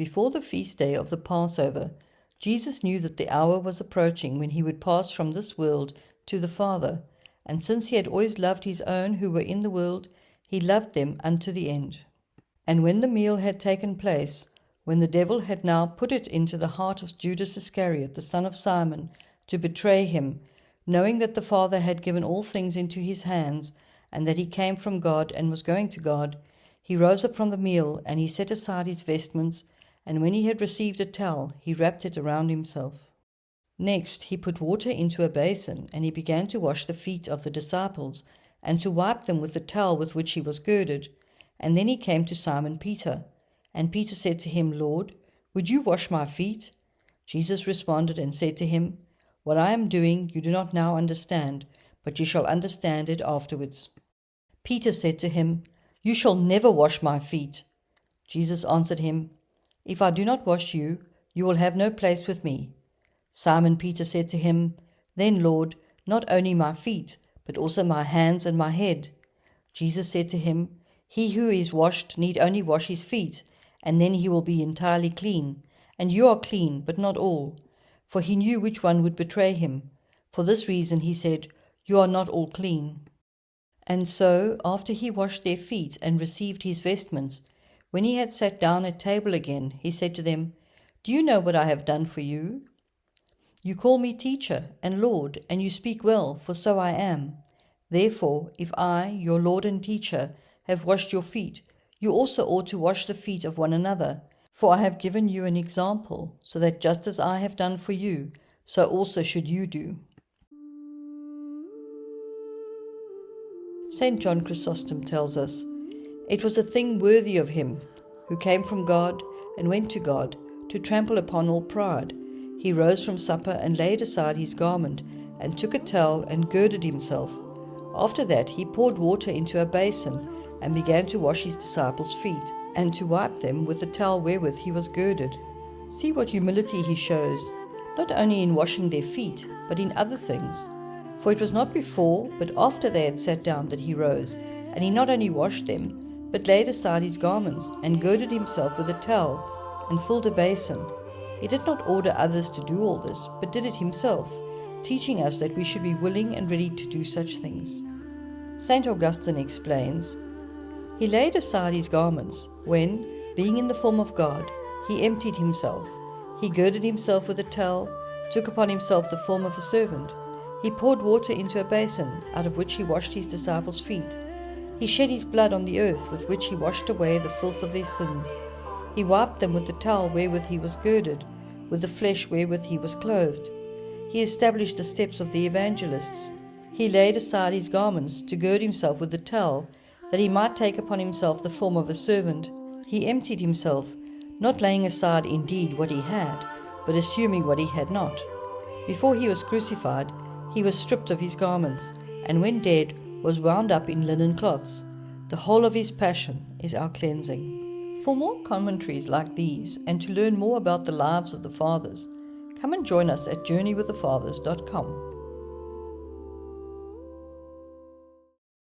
before the feast day of the Passover, Jesus knew that the hour was approaching when he would pass from this world to the Father, and since he had always loved his own who were in the world, he loved them unto the end. And when the meal had taken place, when the devil had now put it into the heart of Judas Iscariot, the son of Simon, to betray him, knowing that the Father had given all things into his hands, and that he came from God and was going to God, he rose up from the meal, and he set aside his vestments, and when he had received a towel, he wrapped it around himself. Next he put water into a basin, and he began to wash the feet of the disciples, and to wipe them with the towel with which he was girded. And then he came to Simon Peter. And Peter said to him, Lord, would you wash my feet? Jesus responded and said to him, What I am doing you do not now understand, but you shall understand it afterwards. Peter said to him, You shall never wash my feet. Jesus answered him, If I do not wash you, you will have no place with me. Simon Peter said to him, Then, Lord, not only my feet, but also my hands and my head. Jesus said to him, He who is washed need only wash his feet, and then he will be entirely clean. And you are clean, but not all. For he knew which one would betray him. For this reason he said, You are not all clean. And so, after he washed their feet and received his vestments, when he had sat down at table again, he said to them, Do you know what I have done for you? You call me teacher and Lord, and you speak well, for so I am. Therefore, if I, your Lord and teacher, have washed your feet, you also ought to wash the feet of one another. For I have given you an example, so that just as I have done for you, so also should you do. St. John Chrysostom tells us, It was a thing worthy of him, who came from God and went to God, to trample upon all pride. He rose from supper and laid aside his garment, and took a towel and girded himself. After that he poured water into a basin, and began to wash his disciples' feet, and to wipe them with the towel wherewith he was girded. See what humility he shows, not only in washing their feet, but in other things. For it was not before, but after they had sat down that he rose, and he not only washed them, but laid aside his garments, and girded himself with a towel, and filled a basin. He did not order others to do all this, but did it himself, teaching us that we should be willing and ready to do such things. St. Augustine explains, He laid aside his garments, when, being in the form of God, he emptied himself. He girded himself with a towel, took upon himself the form of a servant. He poured water into a basin, out of which he washed his disciples' feet. He shed his blood on the earth, with which he washed away the filth of their sins. He wiped them with the towel wherewith he was girded, with the flesh wherewith he was clothed. He established the steps of the evangelists. He laid aside his garments to gird himself with the towel, that he might take upon himself the form of a servant. He emptied himself, not laying aside indeed what he had, but assuming what he had not. Before he was crucified, he was stripped of his garments, and when dead, was wound up in linen cloths. The whole of his passion is our cleansing. For more commentaries like these, and to learn more about the lives of the Fathers, come and join us at journeywiththefathers.com.